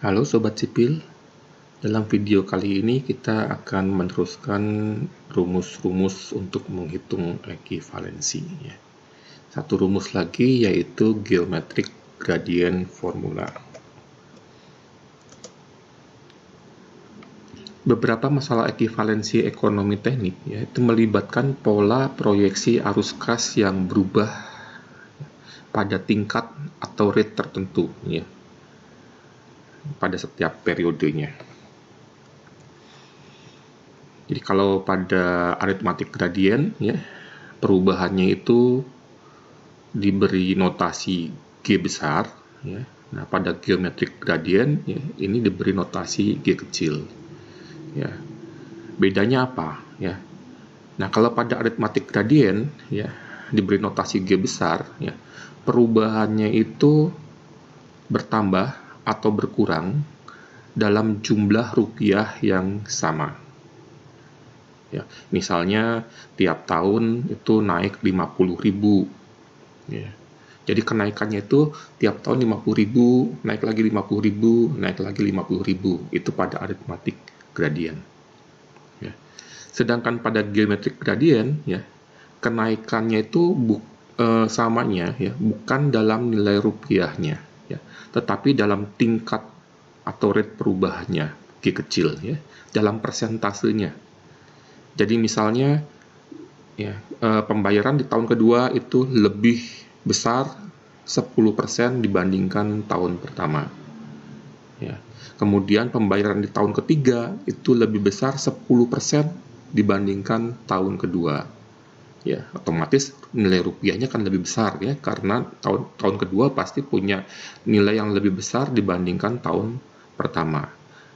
Halo Sobat Sipil, dalam video kali ini kita akan meneruskan rumus-rumus untuk menghitung ekivalensi. Satu rumus lagi yaitu geometric gradient formula. Beberapa masalah ekivalensi ekonomi teknik yaitu melibatkan pola proyeksi arus kas yang berubah pada tingkat atau rate tertentu pada setiap periodenya. Jadi kalau pada aritmatik gradient perubahannya itu diberi notasi G besar Nah, pada geometric gradient ini diberi notasi G kecil. Bedanya apa Nah, kalau pada aritmatik gradient diberi notasi G besar perubahannya itu bertambah atau berkurang dalam jumlah rupiah yang sama. Misalnya tiap tahun itu naik 50.000. Jadi kenaikannya itu tiap tahun 50.000, naik lagi 50.000, naik lagi 50.000. Itu pada aritmatik gradient. Sedangkan pada geometric gradient kenaikannya itu samanya bukan dalam nilai rupiahnya tetapi dalam tingkat atau rate perubahannya G kecil dalam persentasenya. Jadi misalnya pembayaran di tahun kedua itu lebih besar 10% dibandingkan tahun pertama. Kemudian pembayaran di tahun ketiga itu lebih besar 10% dibandingkan tahun kedua. Otomatis nilai rupiahnya kan lebih besar karena tahun kedua pasti punya nilai yang lebih besar dibandingkan tahun pertama.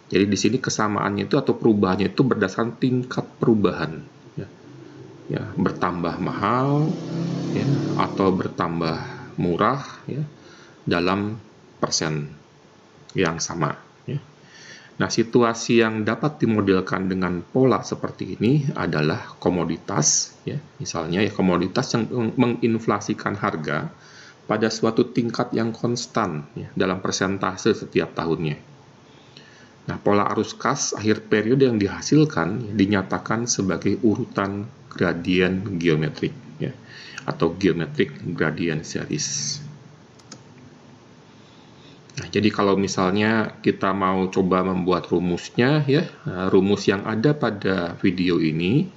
Jadi di sini kesamaannya itu atau perubahannya itu berdasarkan tingkat perubahan. Bertambah mahal atau bertambah murah dalam persen yang sama. Nah, situasi yang dapat dimodelkan dengan pola seperti ini adalah komoditas, misalnya komoditas yang menginflasikan harga pada suatu tingkat yang konstan dalam persentase setiap tahunnya. Nah, pola arus kas akhir periode yang dihasilkan dinyatakan sebagai urutan gradien geometrik atau geometric gradient series. Nah, jadi kalau misalnya kita mau coba membuat rumusnya rumus yang ada pada video ini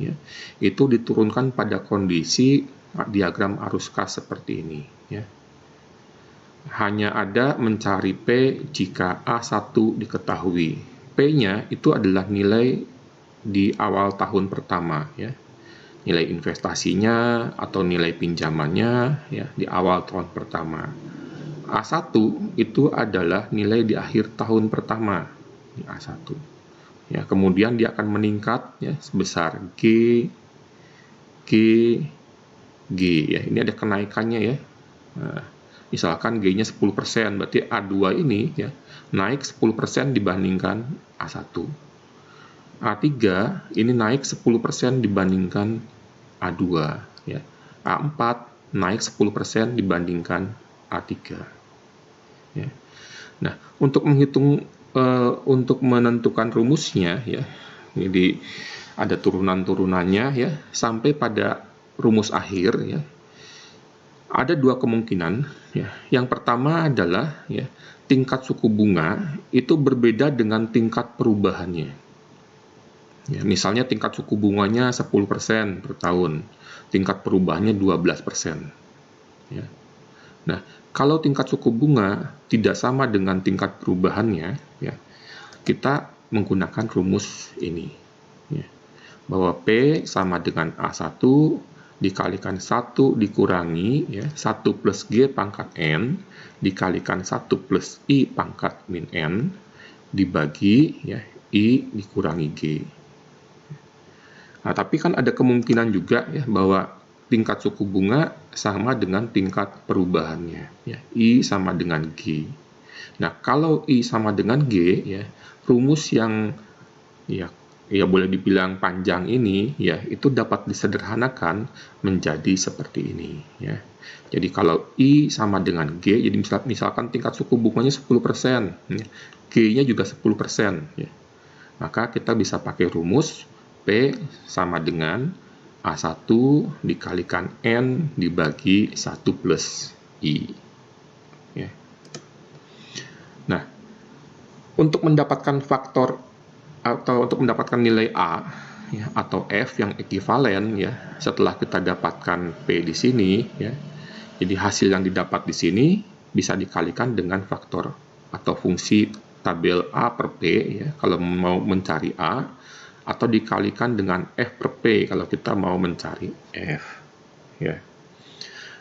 itu diturunkan pada kondisi diagram arus kas seperti ini Hanya ada mencari P jika A1 diketahui. P-nya itu adalah nilai di awal tahun pertama nilai investasinya atau nilai pinjamannya di awal tahun pertama. A1 itu adalah nilai di akhir tahun pertama, A1. Kemudian dia akan meningkat sebesar G, G, G. Ini ada kenaikannya Nah, misalkan G-nya 10%, berarti A2 ini naik 10% dibandingkan A1. A3 ini naik 10% dibandingkan A2. A4 naik 10% dibandingkan A3. Nah, untuk menghitung untuk menentukan rumusnya jadi ada turunan-turunannya sampai pada rumus akhir ada dua kemungkinan Yang pertama adalah tingkat suku bunga itu berbeda dengan tingkat perubahannya. Misalnya tingkat suku bunganya 10% per tahun, tingkat perubahannya 12%. Nah, kalau tingkat suku bunga tidak sama dengan tingkat perubahannya, kita menggunakan rumus ini, bahwa P sama dengan A1 dikalikan 1 dikurangi 1 plus G pangkat N dikalikan 1 plus I pangkat min N dibagi I dikurangi G. Nah, tapi kan ada kemungkinan juga bahwa tingkat suku bunga sama dengan tingkat perubahannya I sama dengan G. Nah, kalau I sama dengan G rumus yang ya boleh dibilang panjang ini, ya itu dapat disederhanakan menjadi seperti ini, ya. Jadi kalau I sama dengan G, jadi misalkan tingkat suku bunganya 10%, ya. G-nya juga 10%, ya. Maka kita bisa pakai rumus P sama dengan A1 dikalikan N dibagi 1 plus I. Ya. Nah, untuk mendapatkan faktor atau untuk mendapatkan nilai A, ya, atau F yang ekivalen, ya, setelah kita dapatkan P di sini, ya, jadi hasil yang didapat di sini bisa dikalikan dengan faktor atau fungsi tabel A per P, ya, kalau mau mencari A, atau dikalikan dengan F per P kalau kita mau mencari F. Ya.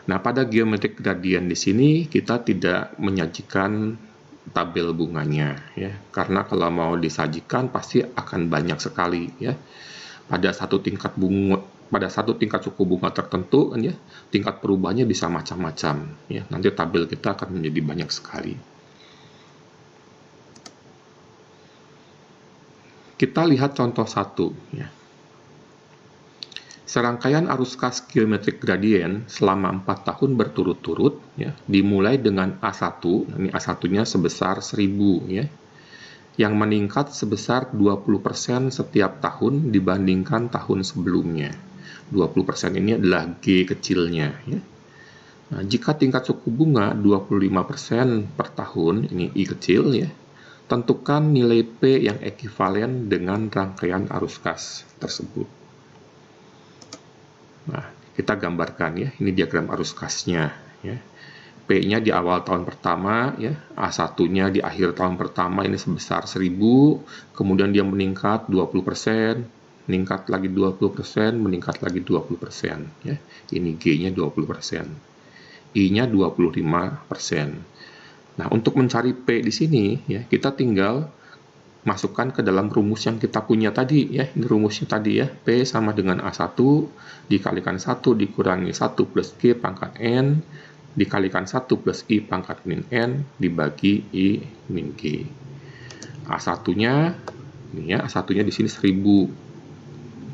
Nah, pada geometrik gradient di sini kita tidak menyajikan tabel bunganya, ya, karena kalau mau disajikan pasti akan banyak sekali, ya. Pada satu tingkat suku bunga tertentu, kan, ya, tingkat perubahannya bisa macam-macam, ya. Nanti tabel kita akan menjadi banyak sekali. Kita lihat contoh 1, ya. Serangkaian arus kas geometrik gradient selama 4 tahun berturut-turut, ya, dimulai dengan A1, ini A1-nya sebesar 1000, ya, yang meningkat sebesar 20% setiap tahun dibandingkan tahun sebelumnya. 20% ini adalah G kecilnya, ya. Nah, jika tingkat suku bunga 25% per tahun, ini I kecil, ya, tentukan nilai P yang ekivalen dengan rangkaian arus kas tersebut. Nah, kita gambarkan, ya, ini diagram arus kasnya, ya. P-nya di awal tahun pertama, ya, A1-nya di akhir tahun pertama ini sebesar 1000, kemudian dia meningkat 20%, meningkat lagi 20%, meningkat lagi 20%, ya. Ini G-nya 20%. I-nya 25%. Nah, untuk mencari P di sini, ya, kita tinggal masukkan ke dalam rumus yang kita punya tadi, ya. Ini rumusnya tadi, ya. P sama dengan A1 dikalikan 1 dikurangi 1 plus G pangkat N dikalikan 1 plus I pangkat min N dibagi I min G. A1-nya, ini, ya, A1-nya di sini 1000,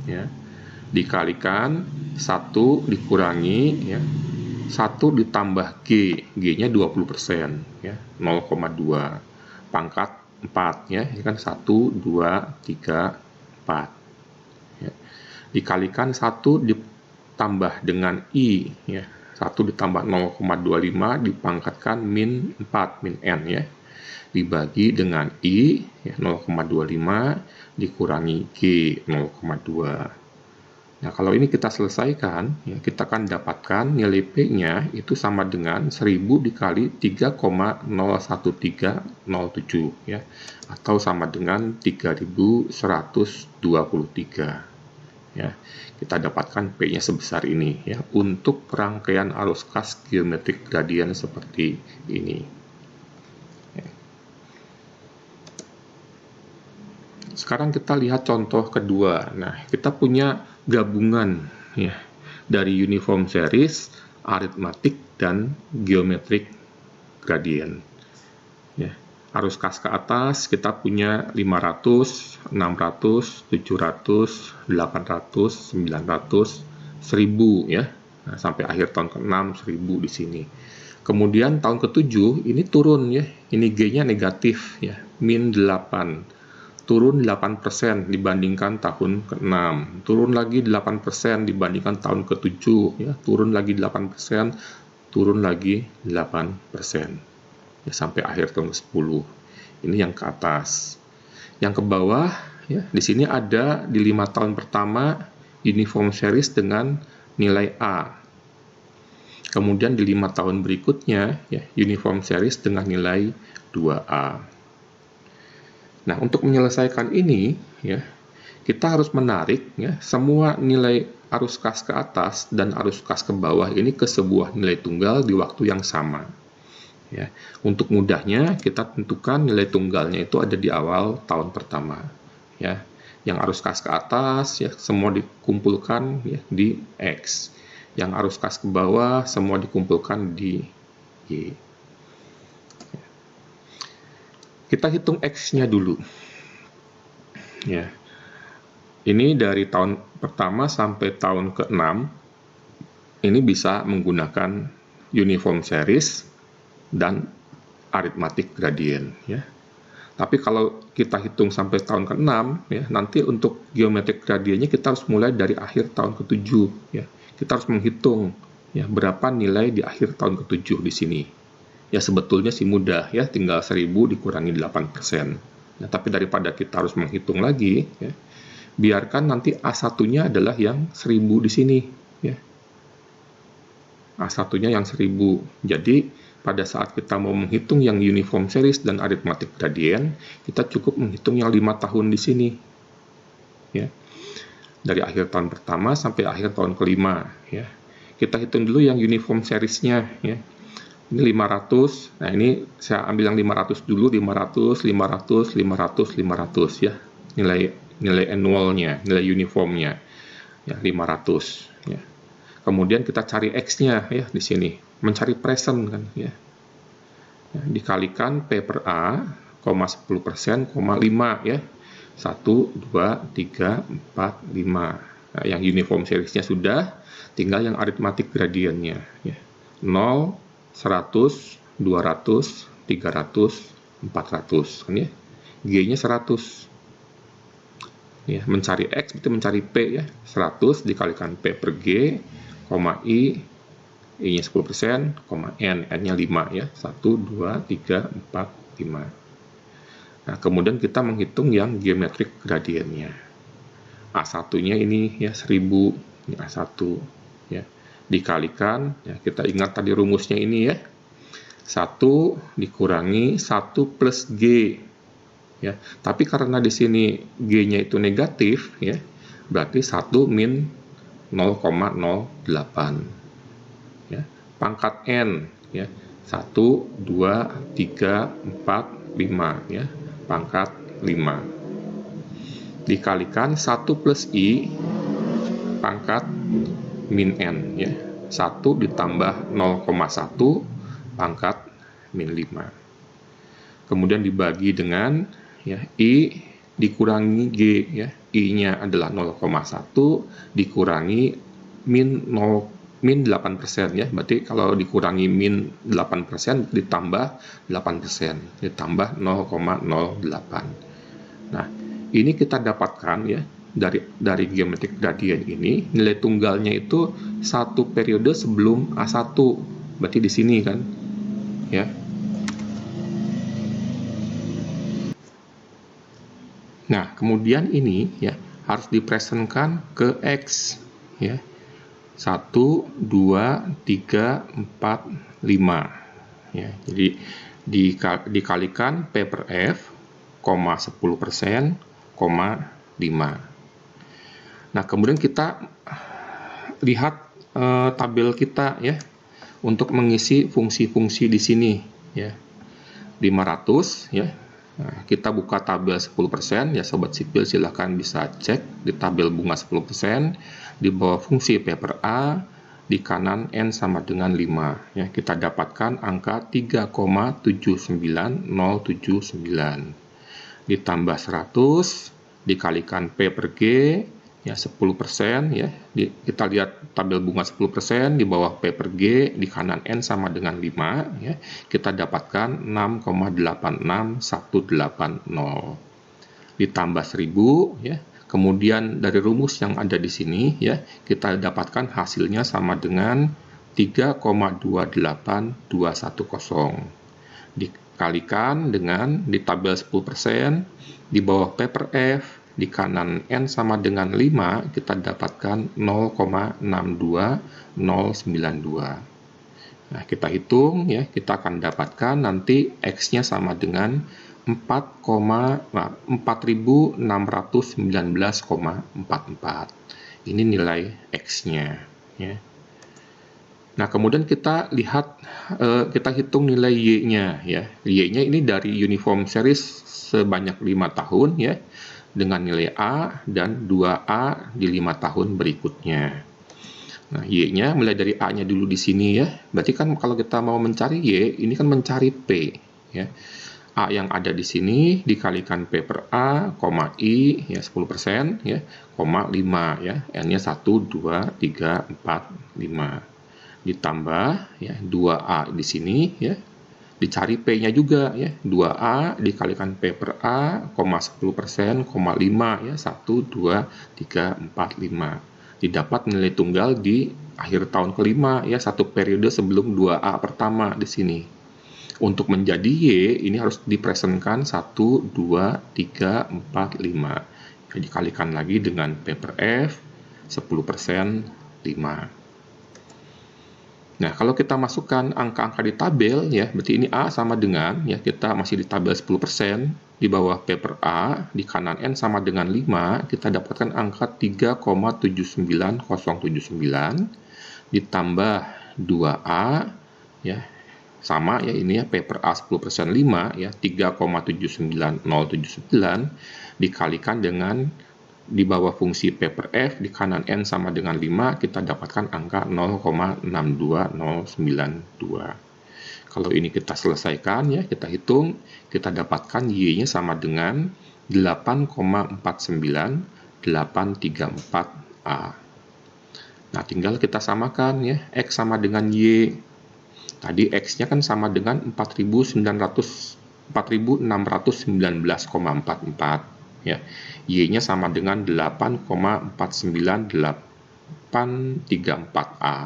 ya. Dikalikan 1 dikurangi, ya, 1 ditambah G, G-nya 20%, ya, 0,2 pangkat 4, ya, ini kan 1, 2, 3, 4, ya. Dikalikan 1 ditambah dengan I, ya, 1 ditambah 0,25 dipangkatkan min 4, min N, ya, dibagi dengan I, ya, 0,25 dikurangi G, 0,2. Nah, kalau ini kita selesaikan, ya, kita akan dapatkan nilai P-nya itu sama dengan 1000 dikali 3,01307, ya, atau sama dengan 3123. Ya, kita dapatkan P-nya sebesar ini, ya, untuk rangkaian arus kas geometrik gradient seperti ini. Ya. Sekarang kita lihat contoh kedua. Nah, kita punya gabungan, ya, dari uniform series, aritmatik, dan geometrik gradient. Ya. Arus kas ke atas kita punya 500, 600, 700, 800, 900, 1000, ya. Nah, sampai akhir tahun ke-6 1000 di sini. Kemudian tahun ke-7 ini turun, ya. Ini G-nya negatif, ya, min 8. Turun 8% dibandingkan tahun ke-6, turun lagi 8% dibandingkan tahun ke-7, ya, turun lagi 8%, turun lagi 8%, ya, sampai akhir tahun ke-10. Ini yang ke atas. Yang ke bawah, ya, di sini ada di 5 tahun pertama uniform series dengan nilai A. Kemudian di 5 tahun berikutnya, ya, uniform series dengan nilai 2A. Nah, untuk menyelesaikan ini, ya, kita harus menarik, ya, semua nilai arus kas ke atas dan arus kas ke bawah ini ke sebuah nilai tunggal di waktu yang sama. Ya. Untuk mudahnya, kita tentukan nilai tunggalnya itu ada di awal tahun pertama. Ya. Yang arus kas ke atas, ya, semua dikumpulkan, ya, di X. Yang arus kas ke bawah semua dikumpulkan di Y. Kita hitung X-nya dulu. Ya. Ini dari tahun pertama sampai tahun ke-6, ini bisa menggunakan uniform series dan arithmetic gradient ya. Tapi kalau kita hitung sampai tahun ke-6 ya, nanti untuk geometric gradientnya kita harus mulai dari akhir tahun ke-7 ya. Kita harus menghitung ya berapa nilai di akhir tahun ke-7 di sini. Ya sebetulnya sih mudah ya, tinggal 1000 dikurangi 8%. Nah, tapi daripada kita harus menghitung lagi ya, biarkan nanti A1-nya adalah yang 1000 di sini ya. A1-nya yang 1000. Jadi pada saat kita mau menghitung yang uniform series dan arithmetic gradient, kita cukup menghitung yang 5 tahun di sini ya. Dari akhir tahun pertama sampai akhir tahun kelima ya. Kita hitung dulu yang uniform series-nya ya. Ini 500. Nah, ini saya ambil yang 500 dulu, 500, 500, 500, 500 ya. Nilai annualnya, nilai uniformnya ya 500 ya. Kemudian kita cari X-nya ya di sini, mencari present kan ya. Dikalikan P per A, 10%, 5 ya. 1, 2, 3, 4, 5. Nah, yang uniform series-nya sudah, tinggal yang arithmetic gradientnya ya. 0, 100, 200, 300, 400 kan ya. G-nya 100. Ya, mencari X berarti mencari P ya. 100 dikalikan P per G, I, I-nya 10%, N, N-nya 5 ya. 1, 2, 3, 4, 5. Nah, kemudian kita menghitung yang geometric gradientnya. A1-nya ini ya 1000, ini A1 ya. Dikalikan, ya kita ingat tadi rumusnya ini ya. 1 dikurangi 1 plus G. Ya, tapi karena di sini G-nya itu negatif ya, berarti 1 min 0,08 ya. Pangkat N ya, 1, 2, 3, 4, 5 ya, pangkat 5 dikalikan 1 plus I pangkat min N ya, 1 ditambah 0,1 pangkat min 5, kemudian dibagi dengan ya I dikurangi G ya, I-nya adalah 0,1 dikurangi min 8% ya, berarti kalau dikurangi min 8% ditambah 8% ditambah 0,08. Nah, ini kita dapatkan ya dari geometric gradient ini, nilai tunggalnya itu satu periode sebelum A1, berarti di sini kan ya. Nah, kemudian ini ya harus dipresentkan ke X ya. 1, 2, 3, 4, 5 ya. Jadi dikalikan P per F, 10%, 5. Nah, kemudian kita lihat tabel kita ya untuk mengisi fungsi-fungsi di sini ya. 500 ya. Nah, kita buka tabel 10% ya, sobat sipil silahkan bisa cek di tabel bunga 10%, di bawah fungsi P per A, di kanan N sama dengan 5 ya, kita dapatkan angka 3,79079 ditambah 100 dikalikan P per G ya 10% ya. Kita lihat tabel bunga 10% di bawah P per G, di kanan N sama dengan 5 ya. Kita dapatkan 6,86180 ditambah 1000 ya. Kemudian dari rumus yang ada di sini ya, kita dapatkan hasilnya sama dengan 3,28210 dikalikan dengan di tabel 10% di bawah P per F, di kanan N sama dengan 5, kita dapatkan 0,629092. Nah, kita hitung ya, kita akan dapatkan nanti X-nya sama dengan 4619,44. Ini nilai X-nya ya. Nah, kemudian kita lihat, kita hitung nilai Y-nya ya. Y-nya ini dari uniform series sebanyak 5 tahun ya, dengan nilai A dan 2A di 5 tahun berikutnya. Nah, Y-nya mulai dari A-nya dulu di sini ya. Berarti kan kalau kita mau mencari Y, ini kan mencari P ya. A yang ada di sini dikalikan P per A, koma I, ya 10%, ya, koma 5, ya. N-nya 1, 2, 3, 4, 5. Ditambah, ya, 2A di sini, ya. Dicari P-nya juga, ya. 2A dikalikan P per A, koma 10%, koma 5, ya. 1, 2, 3, 4, 5. Didapat nilai tunggal di akhir tahun kelima, ya. Satu periode sebelum 2A pertama di sini. Untuk menjadi Y, ini harus dipresentkan 1, 2, 3, 4, 5. Dikalikan lagi dengan P per F, 10%, 5. Nah, kalau kita masukkan angka-angka di tabel, ya, berarti ini A sama dengan, ya, kita masih di tabel 10%, di bawah P per A, di kanan N sama dengan 5, kita dapatkan angka 3,79079, ditambah 2A, ya, sama ya ini ya, P per A 10% 5 ya, 3,79079 dikalikan dengan di bawah fungsi P per F di kanan N sama dengan 5, kita dapatkan angka 0,62092. Kalau ini kita selesaikan ya, kita hitung, kita dapatkan Y-nya sama dengan 8,49834A. Nah, tinggal kita samakan ya, X sama dengan Y. Tadi X-nya kan sama dengan 4619,44 ya. Y-nya sama dengan 8,49834A.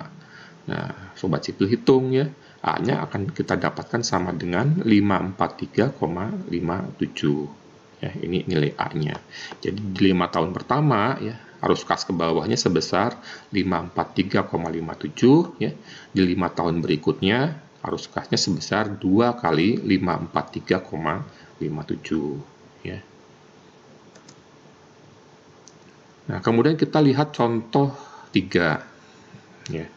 Nah, sobat sipil hitung ya. A-nya akan kita dapatkan sama dengan 543,57. Ya, ini nilai A-nya. Jadi di 5 tahun pertama ya, arus kas ke bawahnya sebesar 543,57 ya. Di 5 tahun berikutnya arus kasnya sebesar 2 kali 543,57 ya. Nah, kemudian kita lihat contoh 3 ya.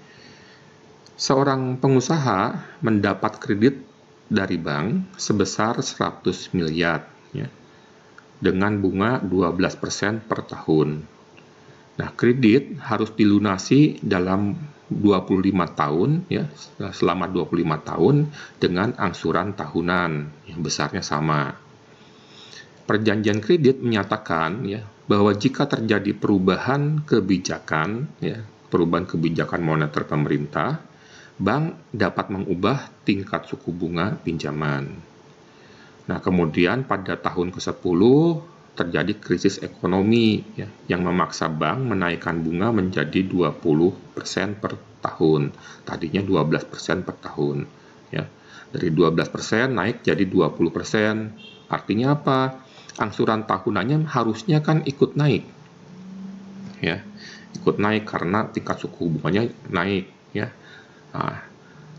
Seorang pengusaha mendapat kredit dari bank sebesar 100 miliar ya, dengan bunga 12% per tahun. Nah, kredit harus dilunasi dalam 25 tahun ya, selama 25 tahun dengan angsuran tahunan yang besarnya sama. Perjanjian kredit menyatakan ya bahwa jika terjadi perubahan kebijakan ya, perubahan kebijakan moneter pemerintah, bank dapat mengubah tingkat suku bunga pinjaman. Nah, kemudian pada tahun ke-10 terjadi krisis ekonomi ya, yang memaksa bank menaikkan bunga menjadi 20% per tahun. Tadinya 12% per tahun. Ya. Dari 12% naik jadi 20%. Artinya apa? Angsuran tahunannya harusnya kan ikut naik. Ya. Ikut naik karena tingkat suku bunganya naik. Ya. Nah,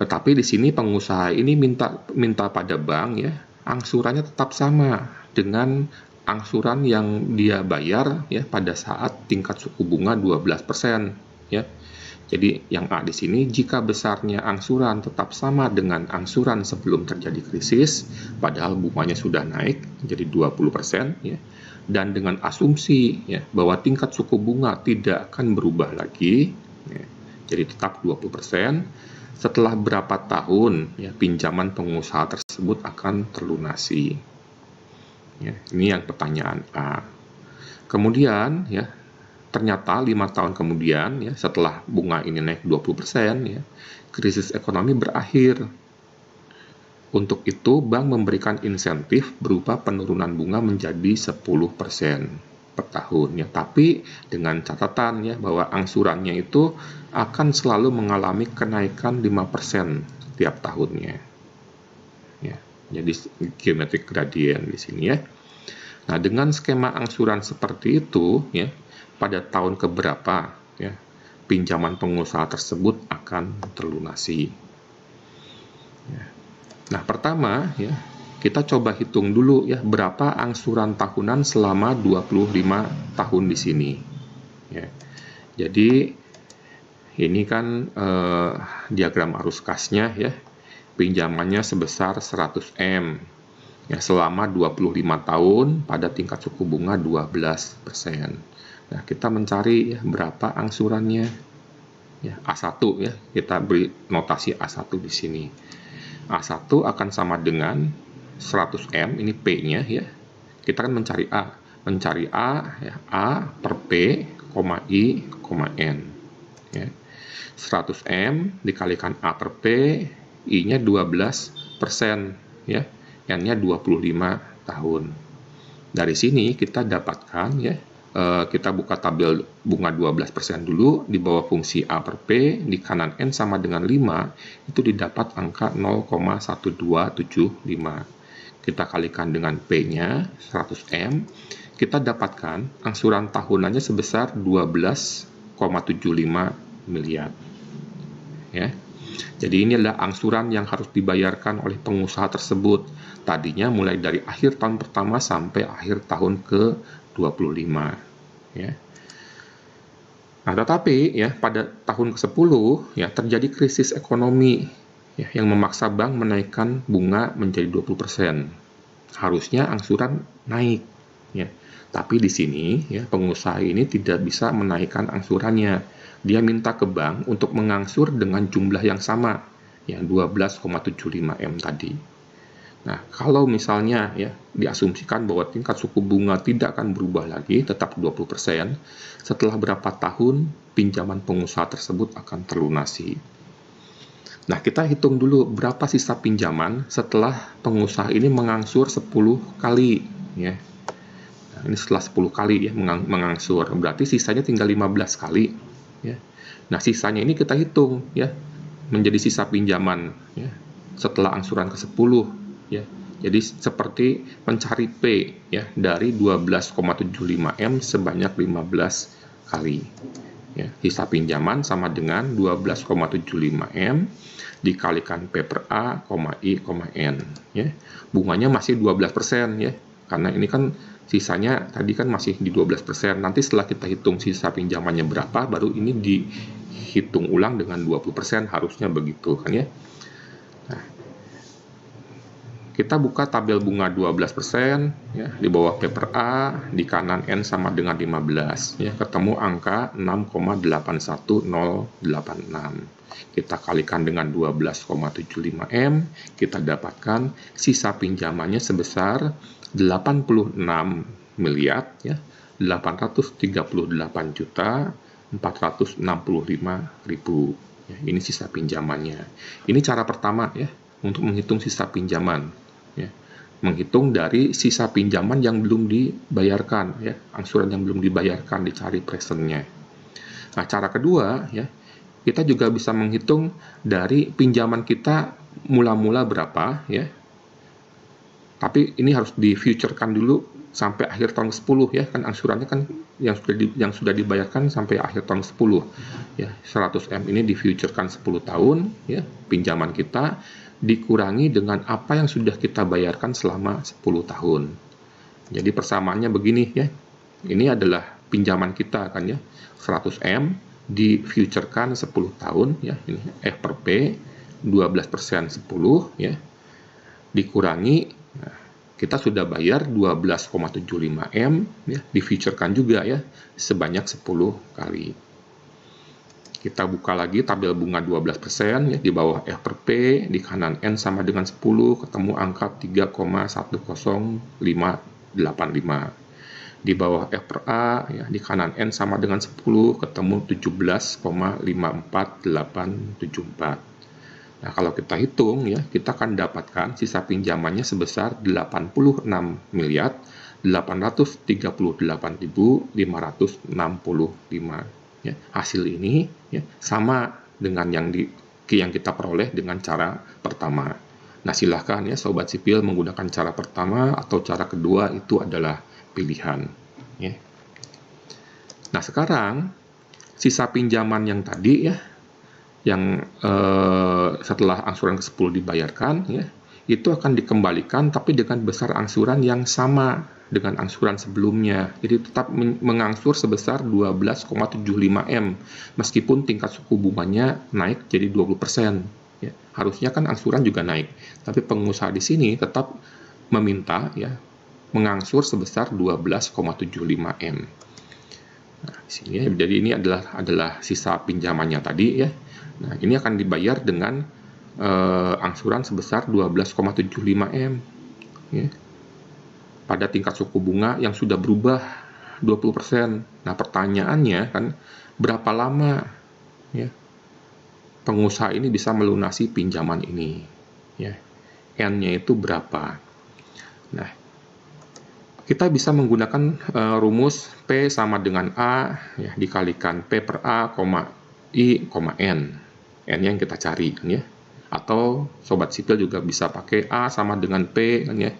tetapi di sini pengusaha ini minta pada bank ya, angsurannya tetap sama dengan angsuran yang dia bayar ya pada saat tingkat suku bunga 12% ya. Jadi yang A di sini, jika besarnya angsuran tetap sama dengan angsuran sebelum terjadi krisis, padahal bunganya sudah naik jadi 20% ya, dan dengan asumsi ya bahwa tingkat suku bunga tidak akan berubah lagi ya, jadi tetap 20%. Setelah berapa tahun ya pinjaman pengusaha tersebut akan terlunasi. Ya, ini yang pertanyaan A. Kemudian ya, ternyata 5 tahun kemudian ya, setelah bunga ini naik 20% ya, krisis ekonomi berakhir. Untuk itu bank memberikan insentif berupa penurunan bunga menjadi 10% per tahun ya, tapi dengan catatan ya bahwa angsurannya itu akan selalu mengalami kenaikan 5% tiap tahunnya. Ya, jadi geometric gradient di sini ya. Nah, dengan skema angsuran seperti itu ya, pada tahun keberapa ya pinjaman pengusaha tersebut akan terlunasi. Ya. Nah, pertama ya, kita coba hitung dulu ya berapa angsuran tahunan selama 25 tahun di sini. Ya. Jadi ini kan diagram arus kasnya ya. Pinjamannya sebesar 100 M ya, selama 25 tahun pada tingkat suku bunga 12%. Nah, kita mencari ya berapa angsurannya. Ya, A1 ya, kita beri notasi A1 di sini. A1 akan sama dengan 100M, ini P-nya ya. Kita kan mencari A. Mencari A, ya, A per P, I, N. Ya. 100M dikalikan A per P, I-nya 12%, ya. N-nya 25 tahun. Dari sini kita dapatkan, ya, kita buka tabel bunga 12% dulu, di bawah fungsi A per P, di kanan N sama dengan 5, itu didapat angka 0,1275. Kita kalikan dengan P-nya, 100M, kita dapatkan angsuran tahunannya sebesar 12,75 miliar. Ya. Jadi ini adalah angsuran yang harus dibayarkan oleh pengusaha tersebut. Tadinya mulai dari akhir tahun pertama sampai akhir tahun ke-25. Ya. Nah, tetapi ya pada tahun ke-10 ya terjadi krisis ekonomi ya, yang memaksa bank menaikkan bunga menjadi 20%. Harusnya angsuran naik ya. Tapi di sini ya pengusaha ini tidak bisa menaikkan angsurannya. Dia minta ke bank untuk mengangsur dengan jumlah yang sama, ya 12,75M tadi. Nah, kalau misalnya ya diasumsikan bahwa tingkat suku bunga tidak akan berubah lagi, tetap 20%, setelah berapa tahun pinjaman pengusaha tersebut akan terlunasi. Nah, kita hitung dulu berapa sisa pinjaman setelah pengusaha ini mengangsur 10 kali, ya. Nah, ini setelah 10 kali ya mengangsur, berarti sisanya tinggal 15 kali, ya. Nah, sisanya ini kita hitung ya menjadi sisa pinjaman ya setelah angsuran ke-10 ya. Jadi seperti mencari P ya dari 12,75M sebanyak 15 kali. Ya, sisa pinjaman sama dengan 12,75M dikalikan P per A, I, N. Ya. Bunganya masih 12% ya. Karena ini kan sisanya tadi kan masih di 12%. Nanti setelah kita hitung sisa pinjamannya berapa, baru ini dihitung ulang dengan 20%, harusnya begitu kan ya. Nah, kita buka tabel bunga 12% ya, di bawah P per A, di kanan N sama dengan 15 ya, ketemu angka 6,81086. Kita kalikan dengan 12,75M, kita dapatkan sisa pinjamannya sebesar 86 miliar ya, 838 juta 465.000 ya, ini sisa pinjamannya. Ini cara pertama ya untuk menghitung sisa pinjaman ya. Menghitung dari sisa pinjaman yang belum dibayarkan ya, angsuran yang belum dibayarkan, dicari presentnya. Nah, cara kedua ya, kita juga bisa menghitung dari pinjaman kita mula-mula berapa ya. Tapi ini harus di-future-kan dulu sampai akhir tahun 10 ya, kan angsurannya kan yang sudah dibayarkan sampai akhir tahun 10 ya. 100M ini di-future-kan 10 tahun ya, pinjaman kita dikurangi dengan apa yang sudah kita bayarkan selama 10 tahun. Jadi persamaannya begini ya. Ini adalah pinjaman kita kan ya, 100M di-future-kan 10 tahun ya, ini F per P 12% 10 ya, dikurangi, nah, kita sudah bayar 12,75M ya, di-future-kan juga ya sebanyak 10 kali. Kita buka lagi tabel bunga 12% ya, di bawah F per P, di kanan N sama dengan 10, ketemu angka 3,10585. Di bawah F per A, ya, di kanan N sama dengan 10, ketemu 17,54874. Nah, kalau kita hitung, ya, kita akan dapatkan sisa pinjamannya sebesar 86 miliar 838.565. Ya, hasil ini ya, sama dengan yang kita peroleh dengan cara pertama. Nah, silahkan ya Sobat Sipil menggunakan cara pertama atau cara kedua, itu adalah pilihan ya. Nah, sekarang sisa pinjaman yang tadi ya, yang setelah angsuran ke-10 dibayarkan ya, itu akan dikembalikan tapi dengan besar angsuran yang sama dengan angsuran sebelumnya. Jadi tetap mengangsur sebesar 12,75M meskipun tingkat suku bunganya naik jadi 20% ya. Harusnya kan angsuran juga naik, tapi pengusaha di sini tetap meminta ya mengangsur sebesar 12,75M. Nah, di sini ya, jadi ini adalah sisa pinjamannya tadi ya. Nah, ini akan dibayar dengan angsuran sebesar 12,75M. ya, pada tingkat suku bunga yang sudah berubah 20%. Nah, pertanyaannya kan, berapa lama ya pengusaha ini bisa melunasi pinjaman ini? Ya, N-nya itu berapa? Nah, kita bisa menggunakan rumus P sama dengan A ya, dikalikan P per A, I, N. N-nya yang kita cari kan ya. Atau sobat sipil juga bisa pakai A sama dengan P kan ya.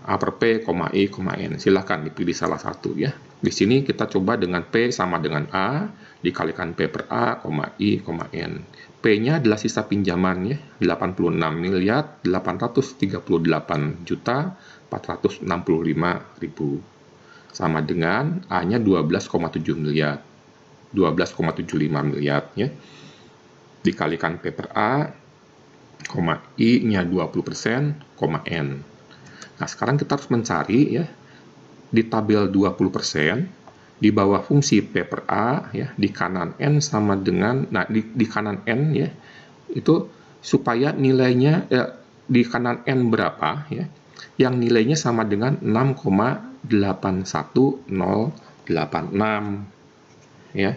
A per P, I, N. Silahkan dipilih salah satu ya. Di sini kita coba dengan P sama dengan A, dikalikan P per A, I, N. P-nya adalah sisa pinjaman ya, 86.838.465.000. Sama dengan A-nya 12,7 miliar. 12,75 miliar ya. Dikalikan P per A, I-nya 20%, N. Nah, sekarang kita harus mencari ya, di tabel 20%, di bawah fungsi P per A, ya, di kanan N sama dengan, nah, di kanan N, ya, itu supaya nilainya, di kanan N berapa, ya, yang nilainya sama dengan 6,81086, ya,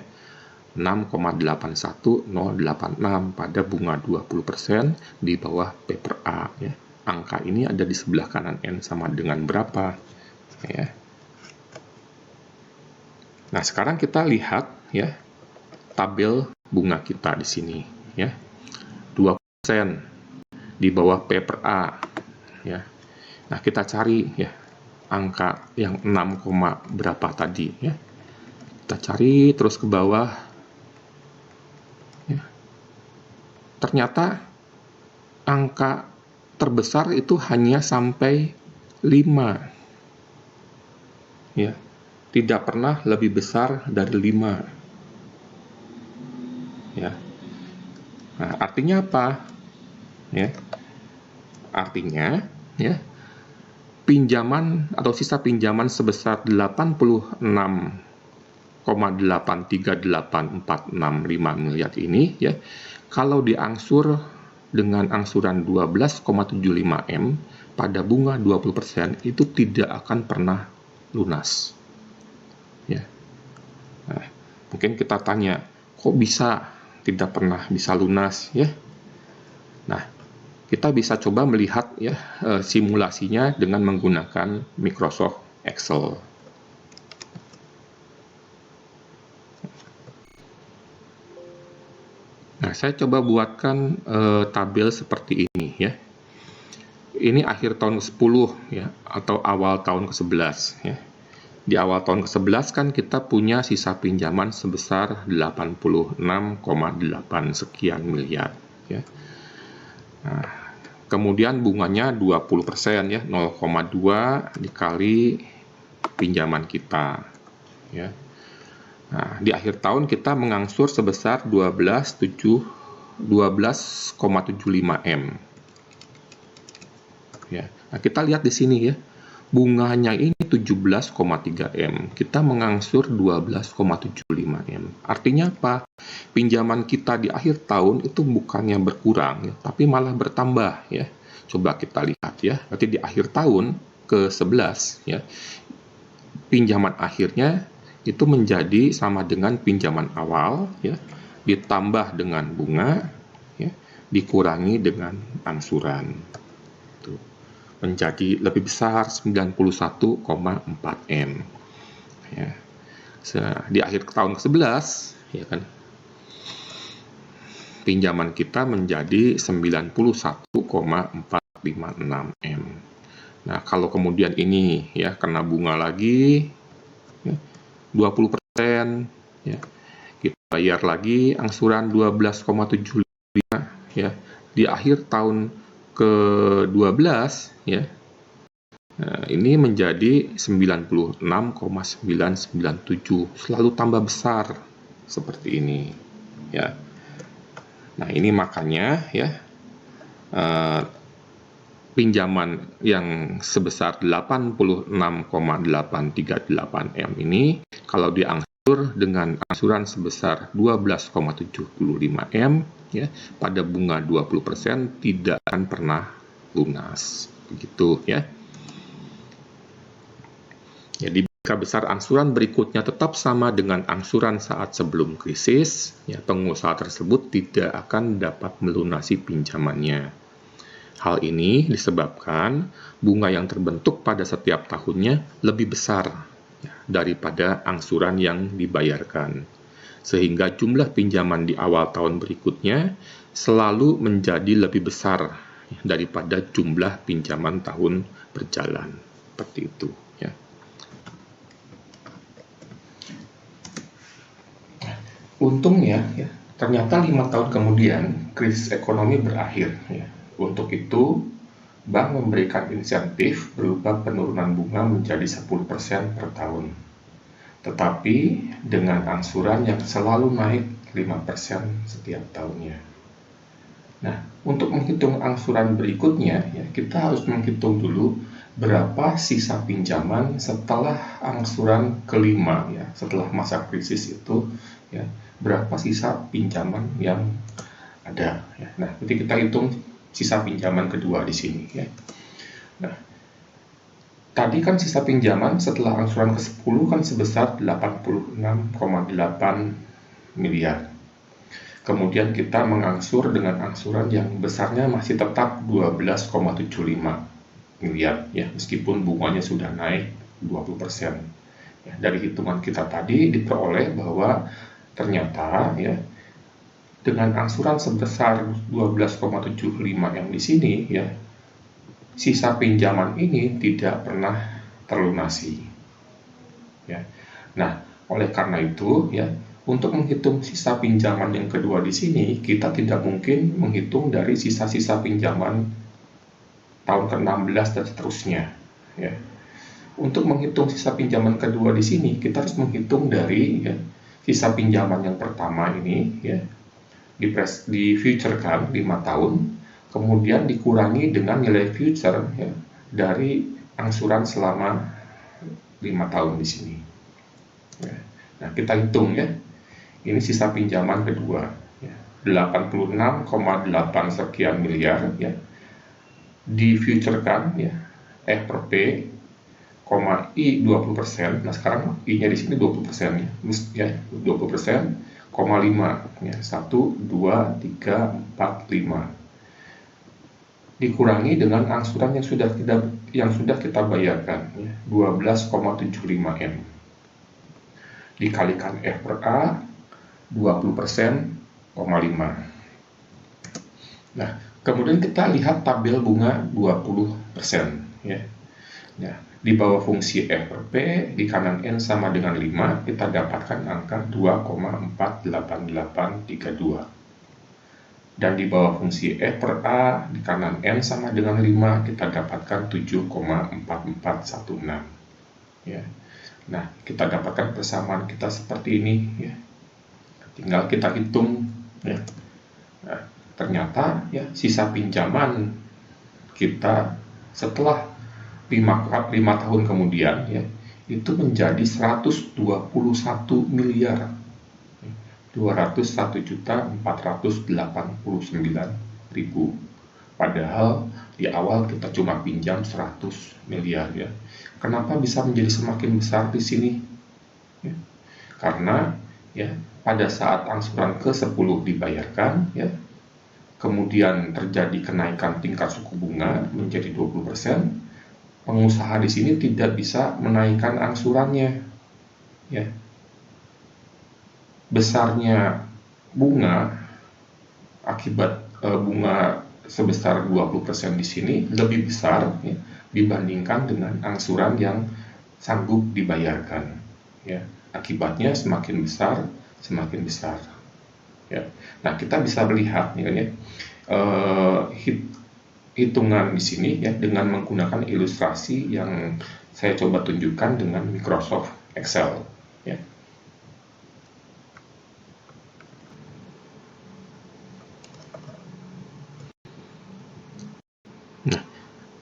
6,81086 pada bunga 20% di bawah P per A, ya. Angka ini ada di sebelah kanan N sama dengan berapa, ya. Nah, sekarang kita lihat ya tabel bunga kita di sini ya. 2% di bawah P per A ya. Nah, kita cari ya angka yang 6, berapa tadi ya. Kita cari terus ke bawah ya. Ternyata angka terbesar itu hanya sampai 5 ya. Tidak pernah lebih besar dari 5 ya. Nah, artinya apa? Ya. Artinya ya, pinjaman atau sisa pinjaman sebesar 86,8384665 miliar ini ya, kalau diangsur dengan angsuran 12,75 M pada bunga 20% itu tidak akan pernah lunas. Ya. Nah, mungkin kita tanya, kok bisa tidak pernah bisa lunas ya? Nah, kita bisa coba melihat ya simulasinya dengan menggunakan Microsoft Excel. Nah, saya coba buatkan tabel seperti ini ya. Ini akhir tahun ke-10 ya, atau awal tahun ke-11 ya. Di awal tahun ke-11 kan kita punya sisa pinjaman sebesar 86,8 sekian miliar ya. Nah, kemudian bunganya 20% ya, 0,2 dikali pinjaman kita ya. Nah, di akhir tahun kita mengangsur sebesar 12,75 M ya. Nah, kita lihat di sini ya. Bunganya ini 17,3 M. Kita mengangsur 12,75 M. Artinya apa? Pinjaman kita di akhir tahun itu bukannya berkurang, ya, tapi malah bertambah. Ya. Coba kita lihat ya. Berarti di akhir tahun ke-11, ya, pinjaman akhirnya itu menjadi sama dengan pinjaman awal, ya, ditambah dengan bunga, ya, dikurangi dengan angsuran. Menjadi lebih besar 91,4 M ya. Di akhir tahun ke-11 ya kan, pinjaman kita menjadi 91,456 M. Nah, kalau kemudian ini ya kena bunga lagi ya, 20% ya, kita bayar lagi angsuran 12,75 ya, di akhir tahun ke-12 ya. Nah, ini menjadi 96,997, selalu tambah besar seperti ini ya. Nah, ini makanya ya pinjaman yang sebesar 86,838 M ini kalau diangsur dengan angsuran sebesar 12,75 M ya, pada bunga 20% tidak akan pernah lunas. begitu ya. Jadi jika besar angsuran berikutnya tetap sama dengan angsuran saat sebelum krisis, ya, pengusaha tersebut tidak akan dapat melunasi pinjamannya. Hal ini disebabkan bunga yang terbentuk pada setiap tahunnya lebih besar daripada angsuran yang dibayarkan, sehingga jumlah pinjaman di awal tahun berikutnya selalu menjadi lebih besar daripada jumlah pinjaman tahun berjalan. Seperti itu ya. Untungnya ya, ternyata 5 tahun kemudian krisis ekonomi berakhir ya. Untuk itu bank memberikan insentif berupa penurunan bunga menjadi 10% per tahun. Tetapi dengan angsuran yang selalu naik 5% setiap tahunnya. Nah, untuk menghitung angsuran berikutnya, ya, kita harus menghitung dulu berapa sisa pinjaman setelah angsuran kelima, ya, setelah masa krisis itu, ya, berapa sisa pinjaman yang ada. Ya. Nah, nanti kita hitung sisa pinjaman kedua di sini. Ya. Nah, tadi kan sisa pinjaman setelah angsuran ke-10 kan sebesar 86,8 miliar. Kemudian kita mengangsur dengan angsuran yang besarnya masih tetap 12,75 miliar ya, meskipun bunganya sudah naik 20%. Ya, dari hitungan kita tadi diperoleh bahwa ternyata ya dengan angsuran sebesar 12,75 yang di sini ya, sisa pinjaman ini tidak pernah terlunasi. Ya. Nah, oleh karena itu, ya, untuk menghitung sisa pinjaman yang kedua di sini, kita tidak mungkin menghitung dari sisa-sisa pinjaman tahun ke-16 dan seterusnya. Ya. Untuk menghitung sisa pinjaman kedua di sini, kita harus menghitung dari ya, sisa pinjaman yang pertama ini, ya, di future-kan 5 tahun, kemudian dikurangi dengan nilai future ya, dari angsuran selama 5 tahun di sini. Ya. Nah, kita hitung ya, ini sisa pinjaman kedua, ya, 86,8 sekian miliar ya, di future-kan ya, F per P, I 20%. Nah, sekarang I-nya di sini 20% ya, 20%, 5 ya, 1, 2, 3, 4, 5 dikurangi dengan angsuran yang sudah kita bayarkan ya, 12,75 M dikalikan F per A 20%, 5. Nah, kemudian kita lihat tabel bunga 20% ya. Nah, di bawah fungsi F per P di kanan N sama dengan 5 kita dapatkan angka 2,48832. Dan di bawah fungsi F per A di kanan N sama dengan 5 kita dapatkan 7,4416 ya. Nah, kita dapatkan persamaan kita seperti ini ya. Tinggal kita hitung ya. Nah, ternyata ya sisa pinjaman kita setelah 5 tahun kemudian ya itu menjadi 121 miliar 201.489.000. Padahal di awal kita cuma pinjam 100 miliar ya. Kenapa bisa menjadi semakin besar di sini? Ya. Karena ya pada saat angsuran ke-10 dibayarkan ya, kemudian terjadi kenaikan tingkat suku bunga menjadi 20%, pengusaha di sini tidak bisa menaikkan angsurannya. Ya. Besarnya bunga akibat bunga sebesar 20% di sini lebih besar ya, dibandingkan dengan angsuran yang sanggup dibayarkan ya. Akibatnya semakin besar ya. Nah, kita bisa melihat ya, hitungan di sini ya dengan menggunakan ilustrasi yang saya coba tunjukkan dengan Microsoft Excel ya.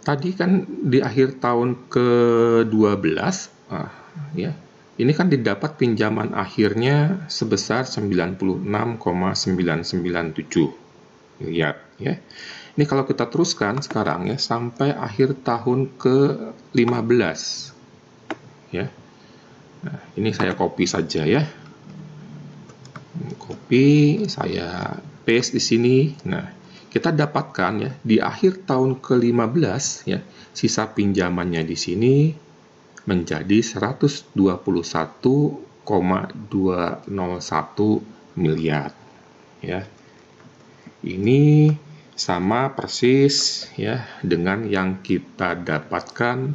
Tadi kan di akhir tahun ke-12 ya. Ini kan didapat pinjaman akhirnya sebesar 96,997 miliar ya. Ini kalau kita teruskan sekarang ya sampai akhir tahun ke-15 ya. Nah, ini saya copy saja ya. Copy, saya paste di sini. Nah, kita dapatkan ya di akhir tahun ke-15 ya, sisa pinjamannya di sini menjadi 121,201 miliar ya. Ini sama persis ya dengan yang kita dapatkan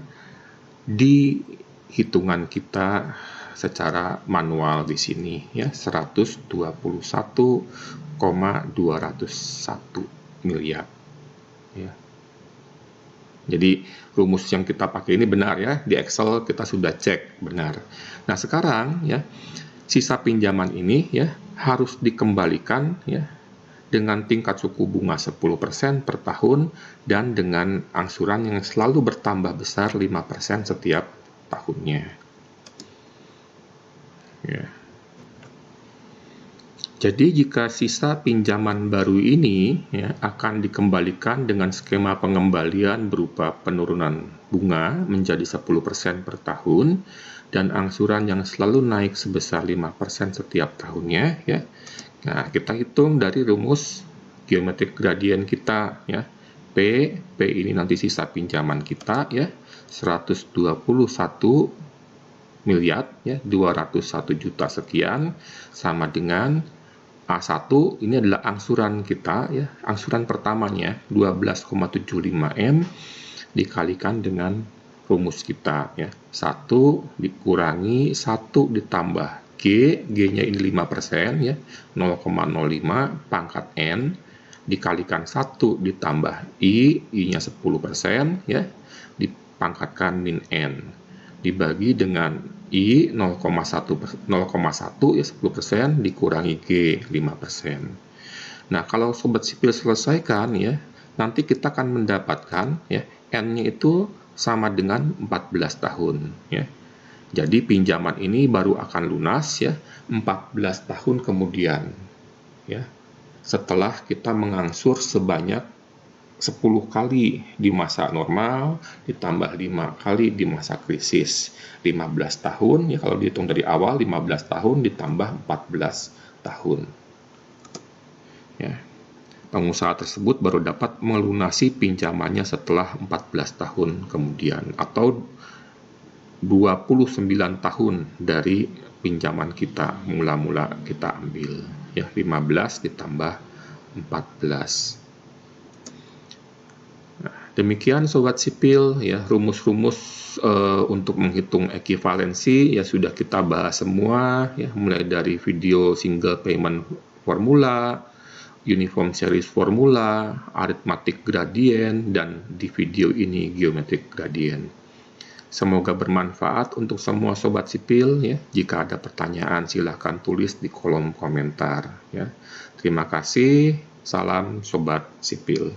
di hitungan kita secara manual di sini ya, 121,201 miliar ya. Jadi rumus yang kita pakai ini benar ya, di Excel kita sudah cek benar. Nah, sekarang ya sisa pinjaman ini ya harus dikembalikan ya dengan tingkat suku bunga 10% per tahun dan dengan angsuran yang selalu bertambah besar 5% setiap tahunnya. Ya. Jadi jika sisa pinjaman baru ini ya, akan dikembalikan dengan skema pengembalian berupa penurunan bunga menjadi 10% per tahun dan angsuran yang selalu naik sebesar 5% setiap tahunnya ya. Nah, kita hitung dari rumus geometrik gradien kita ya. P ini nanti sisa pinjaman kita ya, 121 miliar ya, 201 juta sekian sama dengan A1 ini adalah angsuran kita ya, angsuran pertamanya 12,75 M dikalikan dengan rumus kita ya. 1 dikurangi 1 ditambah G-nya ini 5% ya, 0,05 pangkat N dikalikan 1 ditambah I-nya 10% ya, dipangkatkan min N dibagi dengan I 0,1 ya 10% dikurangi G 5%. Nah, kalau sobat sipil selesaikan ya, nanti kita akan mendapatkan ya N-nya itu sama dengan 14 tahun ya. Jadi pinjaman ini baru akan lunas ya 14 tahun kemudian ya. Setelah kita mengangsur sebanyak 10 kali di masa normal ditambah 5 kali di masa krisis. 15 tahun ya, kalau dihitung dari awal 15 tahun ditambah 14 tahun. Ya. Pengusaha tersebut baru dapat melunasi pinjamannya setelah 14 tahun kemudian atau 29 tahun dari pinjaman kita mula-mula kita ambil ya, 15 ditambah 14. Demikian sobat sipil ya, rumus-rumus untuk menghitung ekivalensi ya sudah kita bahas semua ya, mulai dari video single payment formula, uniform series formula, arithmetic gradient, dan di video ini geometric gradient. Semoga bermanfaat untuk semua sobat sipil ya. Jika ada pertanyaan silahkan tulis di kolom komentar ya. Terima kasih, salam sobat sipil.